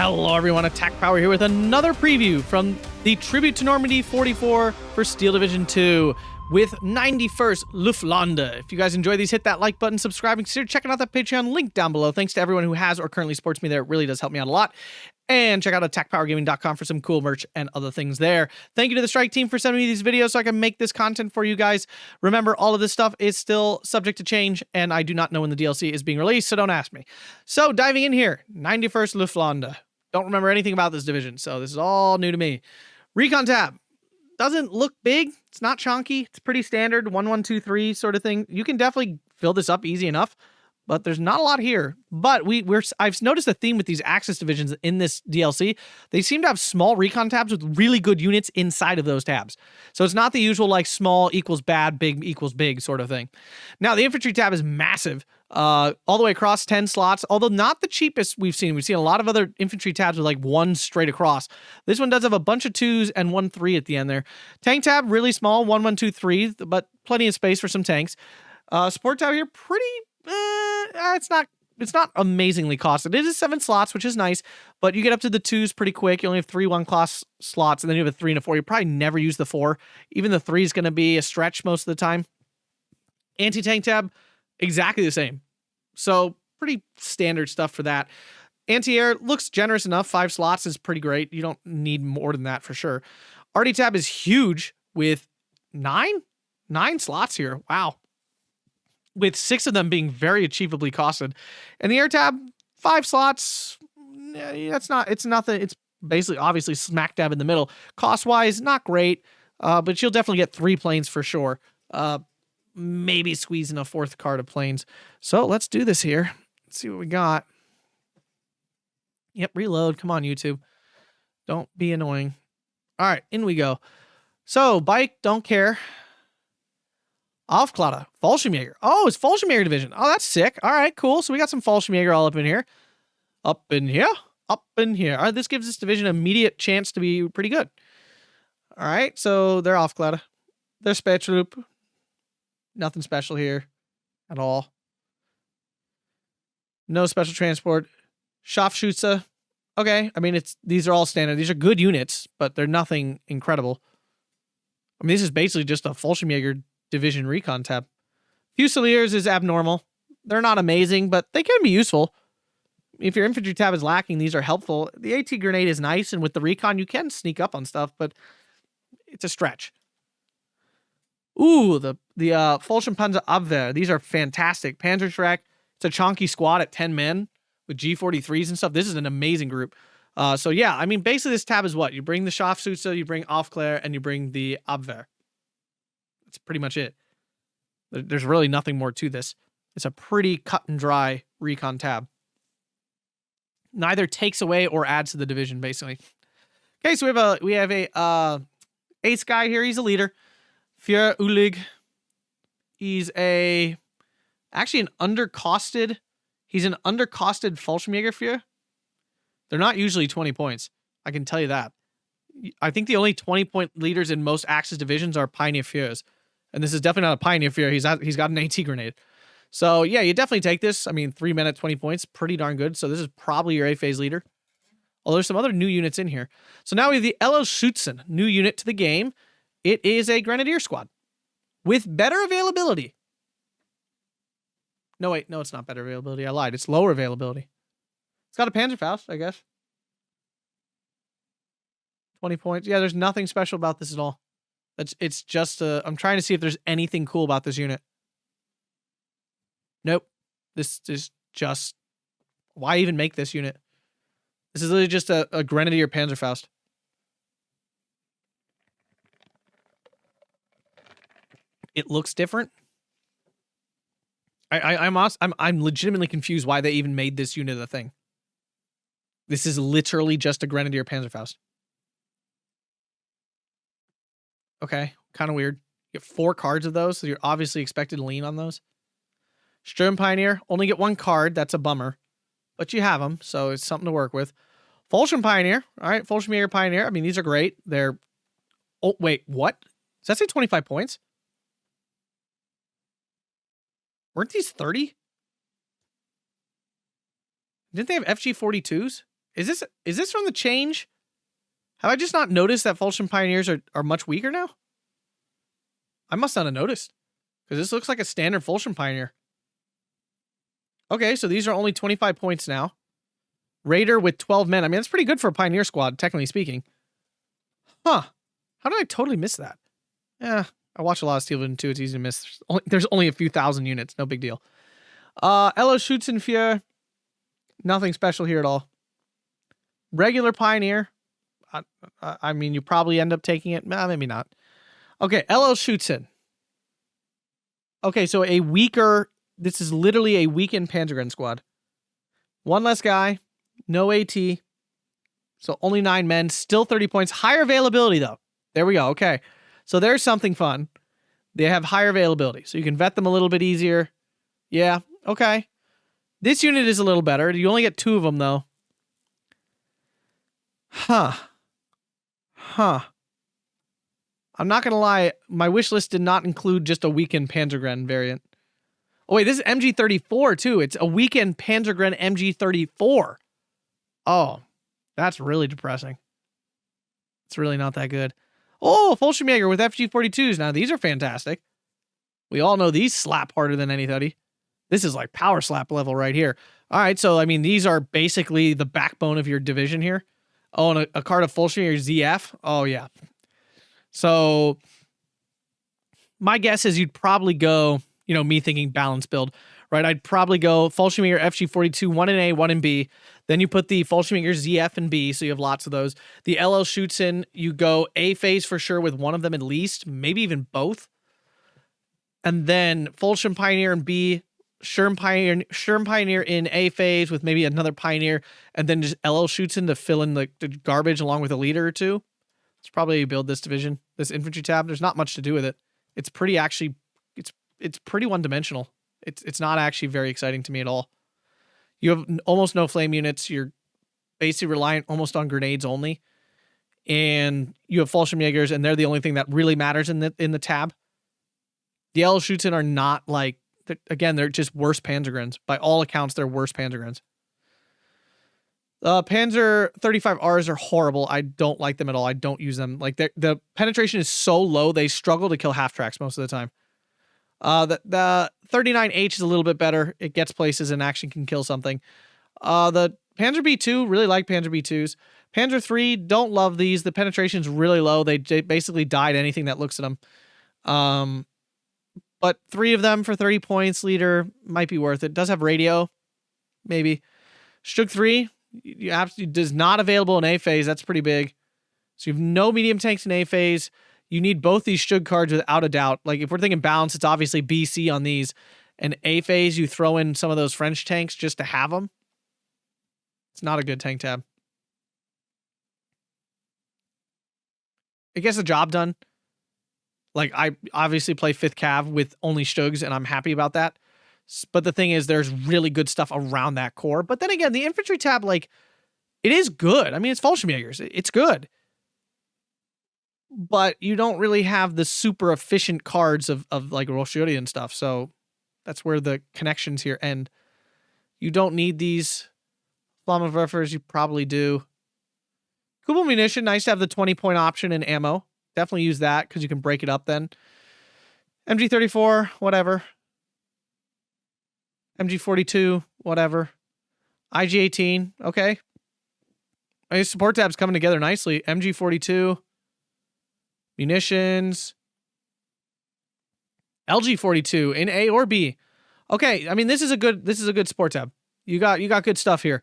Hello everyone, Atkpwr here with another preview from the Tribute to Normandy 44 for Steel Division 2 with 91st Luftlande. If you guys enjoy these, hit that like button, subscribe, and consider checking out that Patreon link down below. Thanks to everyone who has or currently supports me there. It really does help me out a lot. And check out Atkpwrgaming.com for some cool merch and other things there. Thank you to the Strike team for sending me these videos so I can make this content for you guys. Remember, all of this stuff is still subject to change, and I do not know when the DLC is being released, so don't ask me. So, diving in here, 91st Luftlande. Don't remember anything about this division, so this is all new to me. Recon tab. Doesn't look big. It's not chonky. It's pretty standard, 1-1-2-3 sort of thing. You can definitely fill this up easy enough, but there's not a lot here. But I've noticed a theme with these Axis divisions in this DLC. They seem to have small recon tabs with really good units inside of those tabs. So it's not the usual like small equals bad, big equals big sort of thing. Now the infantry tab is massive, all the way across 10 slots, although not the cheapest we've seen. We've seen a lot of other infantry tabs with like one straight across. This one does have a bunch of 2s and 1-3 at the end there. Tank tab, really small, 1-1-2-3, but plenty of space for some tanks. Support tab here, pretty... it's not amazingly costed. It is 7 slots, which is nice, but you get up to the 2s pretty quick. You only have 3 1-class slots, and then you have a 3 and a 4. You probably never use the 4. Even the 3 is going to be a stretch most of the time. Anti-tank tab, exactly the same. So pretty standard stuff for that. Anti-air looks generous enough. 5 slots is pretty great. You don't need more than that for sure. RD tab is huge with 9 slots here. Wow. With 6 of them being very achievably costed. And the air tab, 5 slots, it's nothing. It's basically obviously smack dab in the middle. Cost-wise, not great, but you'll definitely get 3 planes for sure. Maybe squeeze in a 4th card of planes. So let's do this here. Let's see what we got. Yep, reload. Come on, YouTube. Don't be annoying. All right, in we go. So, bike, don't care. Atkpwr, Fallschirmjäger. Oh, it's Fallschirmjäger division. Oh, that's sick. All right, cool. So we got some Fallschirmjäger all up in here. Up in here. Up in here. All right, this gives this division an immediate chance to be pretty good. All right, so they're Atkpwr. They're Spetstroop. Nothing special here at all. No special transport. Scharfschütze. Okay, I mean, these are all standard. These are good units, but they're nothing incredible. I mean, this is basically just a Fallschirmjäger division recon tab. Fusiliers is abnormal. They're not amazing, but they can be useful. If your infantry tab is lacking, these are helpful. The AT grenade is nice, and with the recon, you can sneak up on stuff, but it's a stretch. Ooh, the Fallschirmpanzer Abwehr. These are fantastic. Panzerschreck. It's a chonky squad at 10 men with G43s and stuff. This is an amazing group. So yeah, I mean, basically this tab is what? You bring the Scharfschütze, you bring Atkpwr, and you bring the Abwehr. That's pretty much it. There's really nothing more to this. It's a pretty cut and dry recon tab. Neither takes away or adds to the division, basically. Okay, so we have a ace guy here. He's a leader. Führer Ulig. He's actually an undercosted. He's an undercosted Fallschirmjäger Führer. They're not usually 20 points. I can tell you that. I think the only 20-point leaders in most Axis divisions are Pioneer Führers. And this is definitely not a Pioneer Führer. He's got an AT grenade. So yeah, you definitely take this. I mean, 3 men at 20 points, pretty darn good. So this is probably your A-phase leader. Although there's some other new units in here. So now we have the LL Schützen, new unit to the game. It is a Grenadier squad with better availability. No, wait. No, it's not better availability. I lied. It's lower availability. It's got a Panzerfaust, I guess. 20 points. Yeah, there's nothing special about this at all. It's just I'm trying to see if there's anything cool about this unit. Nope. This is just... Why even make this unit? This is literally just a Grenadier Panzerfaust. It looks different. I'm legitimately confused why they even made this unit a thing. This is literally just a Grenadier Panzerfaust. Okay, kind of weird. You get 4 cards of those, so you're obviously expected to lean on those. Sturm Pioneer, only get 1 card. That's a bummer. But you have them, so it's something to work with. Fallschirm Pioneer. All right, Fallschirmjäger Pioneer. I mean, these are great. They're... Oh, wait, what? Does that say 25 points? Weren't these 30? Didn't they have FG42s? Is this from the change? Have I just not noticed that Fulton Pioneers are much weaker now? I must not have noticed. Because this looks like a standard Fulton Pioneer. Okay, so these are only 25 points now. Raider with 12 men. I mean, that's pretty good for a Pioneer squad, technically speaking. Huh. How did I totally miss that? Yeah, I watch a lot of Steel Division 2. It's easy to miss. There's only a few thousand units. No big deal. Elo Schützenführer. Nothing special here at all. Regular Pioneer. I mean, you probably end up taking it. Maybe not. Okay, Elo Schützen. Okay, so a weaker... This is literally a weakened Panzergren squad. One less guy. No AT. So only 9 men. Still 30 points. Higher availability, though. There we go. Okay. So there's something fun. They have higher availability. So you can vet them a little bit easier. Yeah. Okay. This unit is a little better. You only get 2 of them, though. Huh. I'm not going to lie. My wish list did not include just a weakened Panzergren variant. Oh, wait. This is MG34, too. It's a weakened Panzergren MG34. Oh, that's really depressing. It's really not that good. Oh, Fallschirmjäger with FG42s. Now, these are fantastic. We all know these slap harder than anything. This is like power slap level right here. All right, so, I mean, these are basically the backbone of your division here. Oh, and a card of Fallschirmjäger ZF. Oh, yeah. So, my guess is you'd probably go, you know, me thinking balance build, right? I'd probably go Fallschirmjäger FG42, 1 in A, 1 in B. Then you put the Fallschirmjäger ZF and B, so you have lots of those. The LL Schützen, you go A phase for sure with one of them at least, maybe even both. And then Fallschirm Pioneer in B, Schirm Pioneer in A phase with maybe another Pioneer, and then just LL Schützen to fill in the garbage along with a leader or two. It's probably how you build this division, this infantry tab. There's not much to do with it. It's pretty actually, it's pretty one-dimensional. It's not actually very exciting to me at all. You have almost no flame units. You're basically reliant almost on grenades only. And you have Fallschirmjägers, and they're the only thing that really matters in the tab. The LL Schützen are not like, again, they're just worse Panzergrens. By all accounts, they're worse Panzergrens. Panzer 35Rs are horrible. I don't like them at all. I don't use them. Like, the penetration is so low, they struggle to kill half-tracks most of the time. The 39H is a little bit better. It gets places and actually can kill something. The Panzer B2, really like Panzer B2s. Panzer 3, don't love these. The penetration's really low. They basically die to anything that looks at them. But 3 of them for 30 points, leader, might be worth it. Does have radio, maybe. Stug 3, you absolutely does not available in A phase. That's pretty big. So you have no medium tanks in A phase. You need both these Stug cards without a doubt. Like, if we're thinking balance, it's obviously BC on these. And A phase, you throw in some of those French tanks just to have them. It's not a good tank tab. It gets the job done. Like, I obviously play 5th Cav with only Stugs, and I'm happy about that. But the thing is, there's really good stuff around that core. But then again, the infantry tab, like, it is good. I mean, it's Fallschirmjägers. It's good. But you don't really have the super efficient cards of like Roshuri and stuff. So that's where the connections here end. You don't need these Flammenwerfers. You probably do. Kubel munition. Nice to have the 20-point option in ammo. Definitely use that because you can break it up then. MG34, whatever. MG42, whatever. IG-18, okay. These support tabs coming together nicely. MG42. Munitions. LG42 in A or B. Okay, I mean, this is a good support tab. You got good stuff here.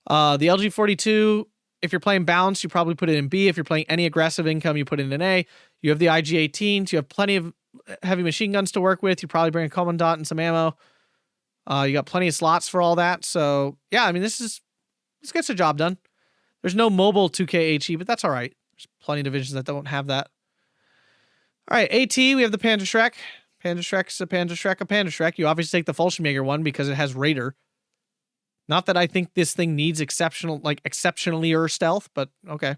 The LG42, if you're playing balance, you probably put it in B. If you're playing any aggressive income, you put it in A. You have the IG-18s. You have plenty of heavy machine guns to work with. You probably bring a commandant and some ammo. You got plenty of slots for all that. So yeah, I mean, this gets the job done. There's no mobile 2K HE, but that's all right. There's plenty of divisions that don't have that. All right, AT, we have the Panzerschreck. Panzerschreck's a Panzerschreck. You obviously take the Fallschirmjäger one because it has Raider. Not that I think this thing needs exceptionally stealth, but okay.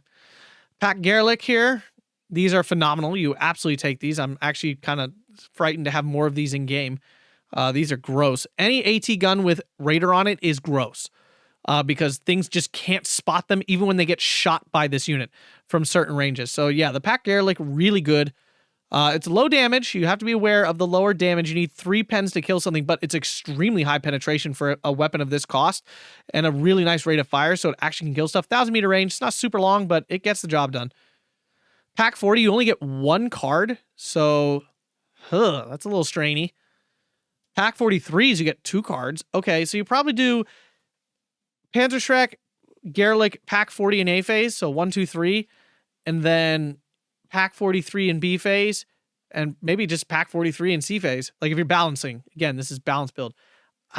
Pack Gerlich here. These are phenomenal. You absolutely take these. I'm actually kind of frightened to have more of these in game. These are gross. Any AT gun with Raider on it is gross. because things just can't spot them even when they get shot by this unit from certain ranges. So yeah, the Pack Garlic, really good. It's low damage. You have to be aware of the lower damage. You need 3 pens to kill something, but it's extremely high penetration for a weapon of this cost and a really nice rate of fire, so it actually can kill stuff. 1,000-meter range. It's not super long, but it gets the job done. Pack 40, you only get 1 card, so that's a little strainy. Pack 43s, you get 2 cards. Okay, so you probably do Panzerschreck, Garlic, Pack 40 in A phase, so 1, 2, 3, and then Pack 43 in B phase, and maybe just Pack 43 in C phase. Like if you're balancing, again, this is balanced build.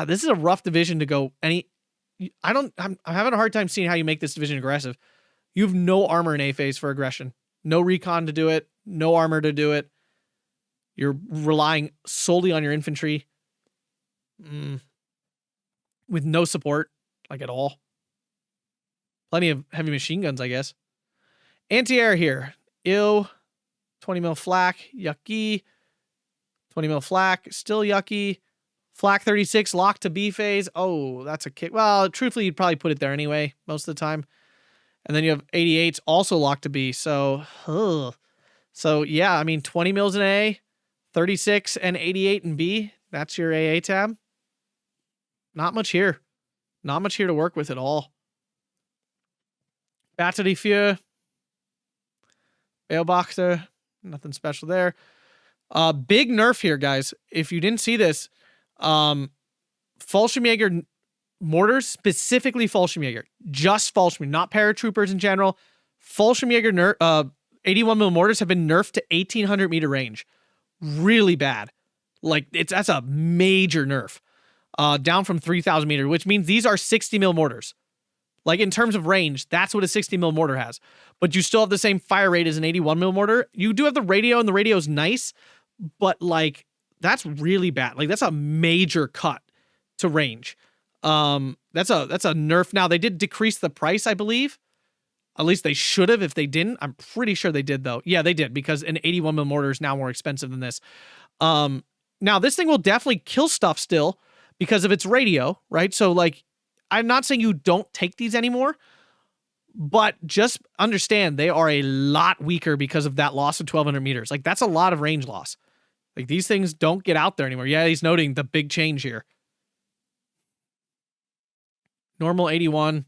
This is a rough division to go any. I'm having a hard time seeing how you make this division aggressive. You have no armor in A phase for aggression, no recon to do it, no armor to do it. You're relying solely on your infantry, with no support, like at all. Plenty of heavy machine guns, I guess. Anti-air here. Ew. 20 mil flak. Yucky. 20 mil flak. Still yucky. Flak 36 locked to B phase. Oh, that's a kick. Well, truthfully, you'd probably put it there anyway, most of the time. And then you have 88s also locked to B. So, So, yeah, I mean, 20 mils in A, 36 and 88 in B. That's your AA tab. Not much here. Not much here to work with at all. Battery Feu. Beobachter, nothing special there. Big nerf here, guys. If you didn't see this, Fallschirmjäger mortars, specifically Fallschirmjäger, just Fallschirmjäger, not paratroopers in general. Fallschirmjäger 81 mil mortars have been nerfed to 1,800 meter range. Really bad. Like that's a major nerf. Down from 3,000 meter, which means these are 60 mil mortars. Like in terms of range, that's what a 60 mil mortar has. But you still have the same fire rate as an 81 mil mortar. You do have the radio, and the radio is nice, but like that's really bad. Like that's a major cut to range. That's a nerf. Now they did decrease the price, I believe. At least they should have. If they didn't, I'm pretty sure they did though. Yeah, they did, because an 81 mil mortar is now more expensive than this. Now this thing will definitely kill stuff still because of its radio, right? So like, I'm not saying you don't take these anymore, but just understand they are a lot weaker because of that loss of 1,200 meters. Like that's a lot of range loss. Like these things don't get out there anymore. Yeah, he's noting the big change here. Normal 81,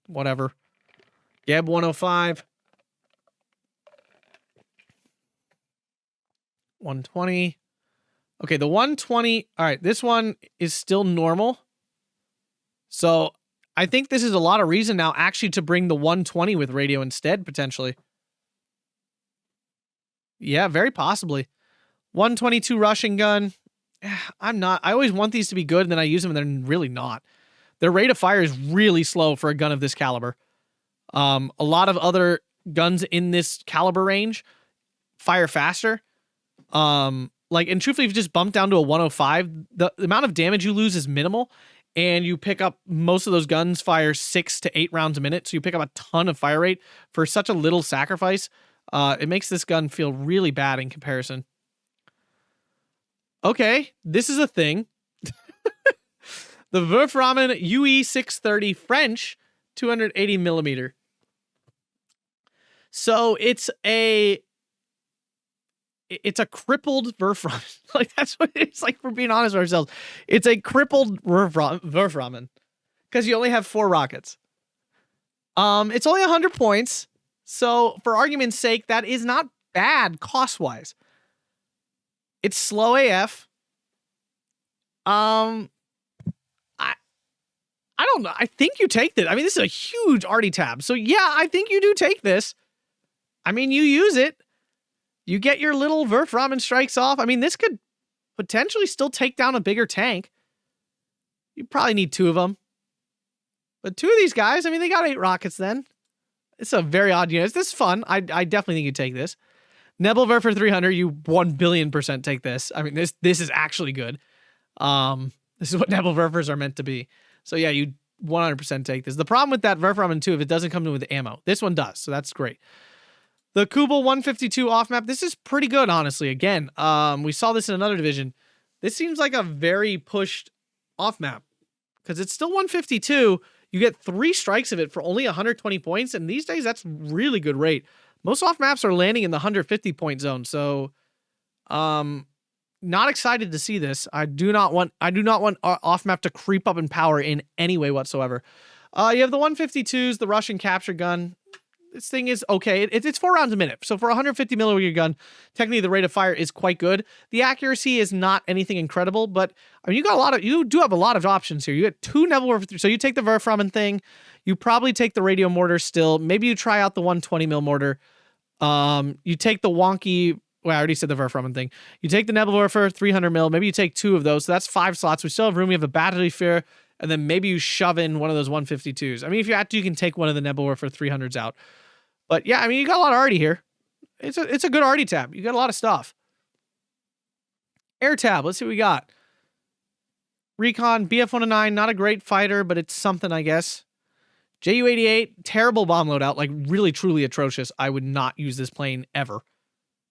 whatever. Geb 105. 120. Okay, the 120. All right, this one is still normal. So I think this is a lot of reason now actually to bring the 120 with radio instead, potentially. Yeah, very possibly. 122 Russian gun. I always want these to be good, and then I use them, and they're really not. Their rate of fire is really slow for a gun of this caliber. A lot of other guns in this caliber range fire faster. And truthfully, if you just bump down to a 105, the amount of damage you lose is minimal. And you pick up, most of those guns fire 6 to 8 rounds a minute. So you pick up a ton of fire rate for such a little sacrifice. It makes this gun feel really bad in comparison. Okay, this is a thing. The Wolframen UE 630 French 280 millimeter. So it's a crippled Wolframen. Like that's what it's like, for being honest with ourselves. It's a crippled Wolframen because you only have 4 rockets. It's only 100 points. So for argument's sake, that is not bad cost-wise. It's slow AF. I don't know. I think you take this. I mean, this is a huge arty tab. So yeah, I think you do take this. I mean, you use it. You get your little Wolframen strikes off. I mean, this could potentially still take down a bigger tank. You probably need 2 of them. But 2 of these guys, I mean, they got 8 rockets then. It's a very odd unit. This is fun. I definitely think you take this. Nebelwerfer 300, you 1,000,000,000% take this. I mean, this is actually good. This is what Nebelwerfers are meant to be. So yeah, you 100% take this. The problem with that Wolframen too, if it doesn't come with ammo. This one does, so that's great. The Kubel 152 off map, this is pretty good, honestly. Again, we saw this in another division. This seems like a very pushed off map because it's still 152. You get 3 strikes of it for only 120 points, and these days that's really good rate. Most off maps are landing in the 150 point zone, so not excited to see this. I do not want off map to creep up in power in any way whatsoever. You have the 152s, the Russian capture gun. This thing is okay. It's 4 rounds a minute. So for a 150 millimeter gun, technically the rate of fire is quite good. The accuracy is not anything incredible, but I mean, you do have a lot of options here. You get 2 Nebelwerfer, so you take the Werframen thing. You probably take the radio mortar still. Maybe you try out the 120 mil mortar. You take the wonky. Well, I already said the Werframen thing. You take the Nebelwerfer 300 mil. Maybe you take 2 of those. So that's 5 slots. We still have room. You have a battery fear, and then maybe you shove in one of those 152s. I mean, if you have to, you can take one of the Nebelwerfer 300s out. But yeah, I mean, you got a lot of arty here. It's a good arty tab. You got a lot of stuff. Air tab. Let's see what we got. Recon, BF-109, not a great fighter, but it's something, I guess. Ju-88, terrible bomb loadout, like really, truly atrocious. I would not use this plane ever.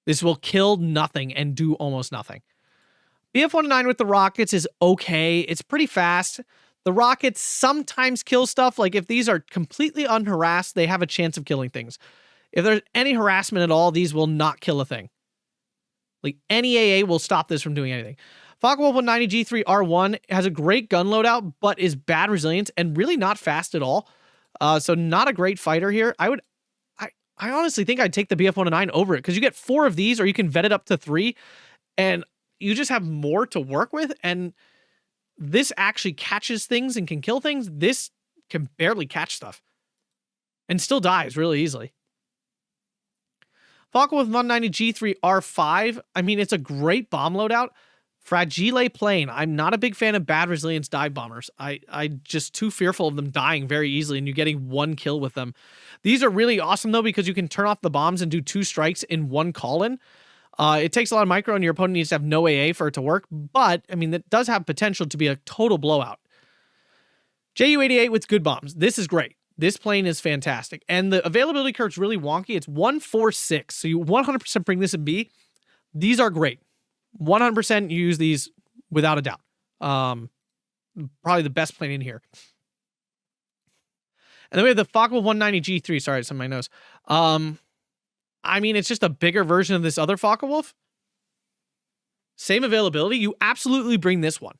This will kill nothing and do almost nothing. BF-109 with the rockets is okay. It's pretty fast. The rockets sometimes kill stuff. Like if these are completely unharassed, they have a chance of killing things. If there's any harassment at all, these will not kill a thing. Like any AA will stop this from doing anything. Focke-Wulf 190 G3R1 has a great gun loadout, but is bad resilience and really not fast at all. So not a great fighter here. I honestly think I'd take the BF-109 over it because you get 4 of these, or you can vet it up to 3, and you just have more to work with. And this actually catches things and can kill things. This can barely catch stuff and still dies really easily. Focke-Wulf 190 G3R5. I mean, it's a great bomb loadout. Fragile plane. I'm not a big fan of bad resilience dive bombers. I just too fearful of them dying very easily and you getting 1 kill with them. These are really awesome though, because you can turn off the bombs and do 2 strikes in 1 call-in. It takes a lot of micro and your opponent needs to have no AA for it to work, but I mean, that does have potential to be a total blowout. Ju-88 with good bombs. This is great. This plane is fantastic. And the availability curve is really wonky. It's 146. So you 100% bring this in B. These are great. 100% you use these without a doubt. Probably the best plane in here. And then we have the Focke-Wulf 190 G3. Sorry, it's on my nose. I mean, it's just a bigger version of this other Focke-Wulf. Same availability. You absolutely bring this one.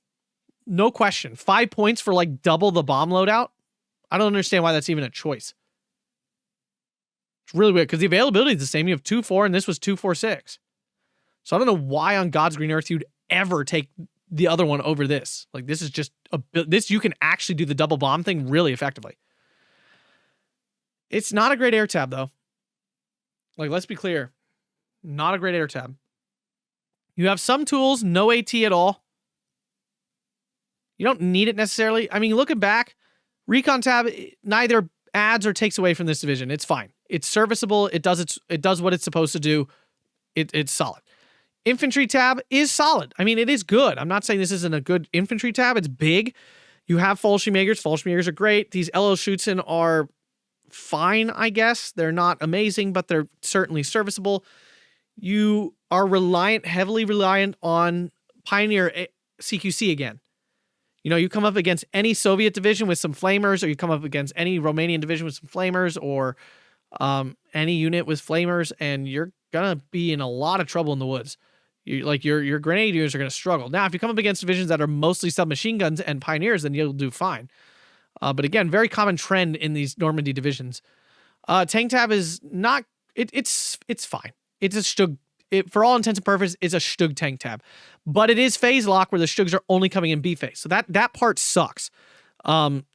No question. 5 points for like double the bomb loadout. I don't understand why that's even a choice. It's really weird because the availability is the same. You have 2-4 and this was 2-4-6. So I don't know why on God's green earth you'd ever take the other one over this. Like this is just this, you can actually do the double bomb thing really effectively. It's not a great air tab though. Like, let's be clear. Not a great air tab. You have some tools, no AT at all. You don't need it necessarily. I mean, looking back, Recon tab neither adds or takes away from this division. It's fine. It's serviceable. It does what it's supposed to do. It's solid. Infantry tab is solid. I mean, it is good. I'm not saying this isn't a good infantry tab. It's big. You have Fallschirmjägers. Fallschirmjägers are great. These LL Schützen are fine, I guess. They're not amazing, but they're certainly serviceable. You are heavily reliant on Pioneer CQC again. You know, you come up against any Soviet division with some flamers, or you come up against any Romanian division with some flamers, or any unit with flamers, and you're gonna be in a lot of trouble in the woods. Your grenade units are gonna struggle. Now, if you come up against divisions that are mostly submachine guns and pioneers, then you'll do fine. But again, very common trend in these Normandy divisions. Tank tab is not. It's fine. It's a Stug. For all intents and purposes, it's a Stug tank tab, but it is phase lock where the Stugs are only coming in B phase. So that part sucks. I'm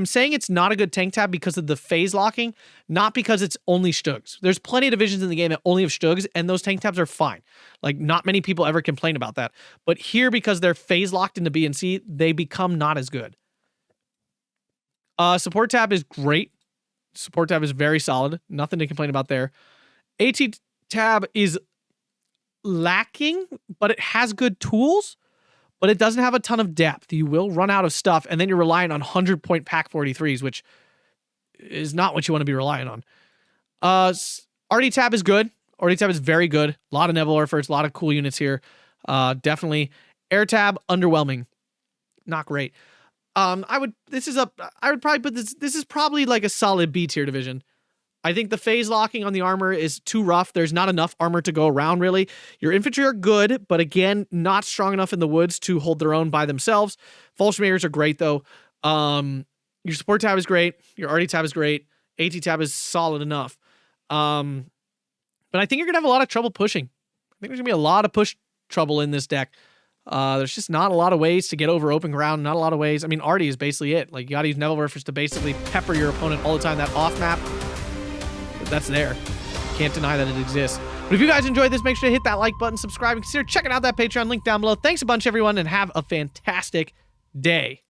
saying it's not a good tank tab because of the phase locking, not because it's only Stugs. There's plenty of divisions in the game that only have Stugs, and those tank tabs are fine. Like, not many people ever complain about that. But here, because they're phase locked into B and C, they become not as good. Support tab is great. Support tab is very solid. Nothing to complain about there. AT tab is lacking, but it has good tools. But it doesn't have a ton of depth. You will run out of stuff, and then you're relying on 100-point pack 43s, which is not what you want to be relying on. RD tab is good. RD tab is very good. A lot of Nebelwerfers, a lot of cool units here. Definitely. Air tab, underwhelming. Not great. I would probably put this is probably like a solid B tier division. I think the phase locking on the armor is too rough. There's not enough armor to go around, really. Your infantry are good, but again, not strong enough in the woods to hold their own by themselves. Fallschirmjägers are great, though. Your support tab is great. Your RD tab is great. AT tab is solid enough. But I think you're going to have a lot of trouble pushing. I think there's going to be a lot of push trouble in this deck. There's just not a lot of ways to get over open ground. Not a lot of ways. I mean, RD is basically it. Like, you got to use Neville Riffers to basically pepper your opponent all the time. That off map, that's there. Can't deny that it exists. But if you guys enjoyed this, make sure to hit that like button, subscribe, and consider checking out that Patreon link down below. Thanks a bunch, everyone, and have a fantastic day.